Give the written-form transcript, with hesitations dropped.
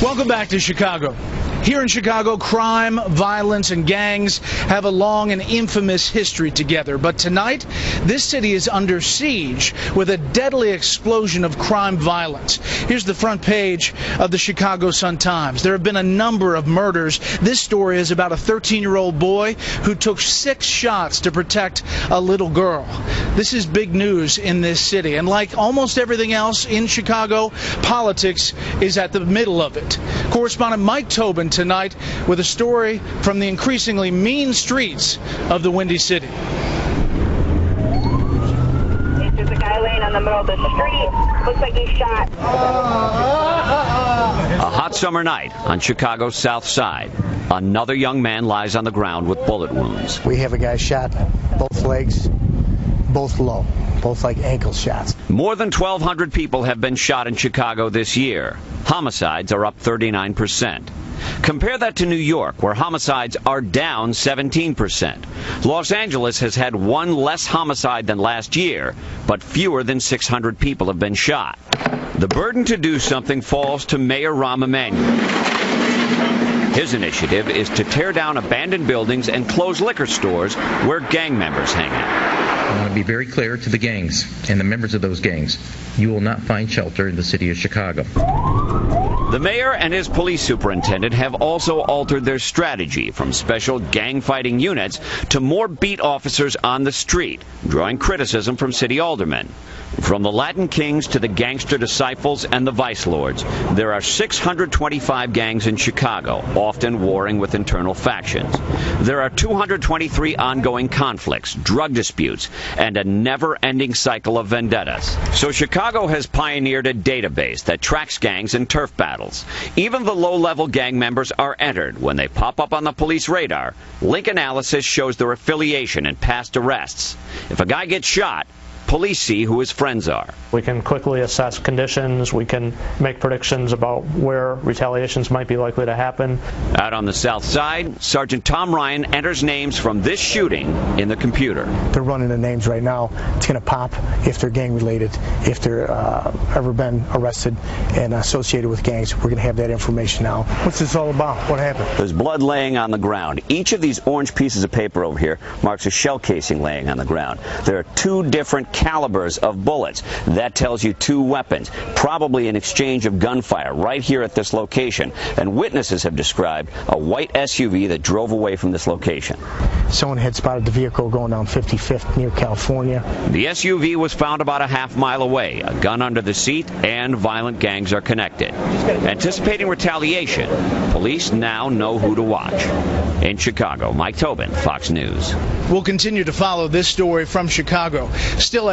Welcome back to Chicago. Here in Chicago, crime, violence, and gangs have a long and infamous history together. But tonight, this city is under siege with a deadly explosion of crime violence. Here's the front page of the Chicago Sun-Times. There have been a number of murders. This story is about a 13-year-old boy who took 6 shots to protect a little girl. This is big news in this city. And like almost everything else in Chicago, politics is at the middle of it. Correspondent Mike Tobin tonight with a story from the increasingly mean streets of the Windy City. There's a guy laying on the middle of the street. Looks like he's shot. A hot summer night on Chicago's South Side. Another young man lies on the ground with bullet wounds. We have a guy shot, both legs, both low, both like ankle shots. More than 1,200 people have been shot in Chicago this year. Homicides are up 39%. Compare that to New York, where homicides are down 17%. Los Angeles has had one less homicide than last year, but fewer than 600 people have been shot. The burden to do something falls to Mayor Rahm Emanuel. His initiative is to tear down abandoned buildings and close liquor stores where gang members hang out. I want to be very clear to the gangs and the members of those gangs. You will not find shelter in the city of Chicago. The mayor and his police superintendent have also altered their strategy from special gang-fighting units to more beat officers on the street, drawing criticism from city aldermen. From the Latin Kings to the gangster disciples and the vice lords, there are 625 gangs in Chicago, often warring with internal factions. There are 223 ongoing conflicts, drug disputes, and a never-ending cycle of vendettas. So Chicago has pioneered a database that tracks gangs in turf battles. Even the low-level gang members are entered. When they pop up on the police radar, link analysis shows their affiliation and past arrests. If a guy gets shot, police see who his friends are. We can quickly assess conditions. We can make predictions about where retaliations might be likely to happen. Out on the South Side, Sergeant Tom Ryan enters names from this shooting in the computer. They're running the names right now. It's going to pop if they're gang related, if they're ever been arrested and associated with gangs. We're going to have that information now. What's this all about? What happened? There's blood laying on the ground. Each of these orange pieces of paper over here marks a shell casing laying on the ground. There are 2 different calibers of bullets. That tells you 2 weapons, probably an exchange of gunfire right here at this location. And witnesses have described a white SUV that drove away from this location. Someone had spotted the vehicle going down 55th near California. The SUV was found about a half-mile away, a gun under the seat, and violent gangs are connected. Anticipating retaliation, police now know who to watch. In Chicago, Mike Tobin, Fox News. We'll continue to follow this story from Chicago. Still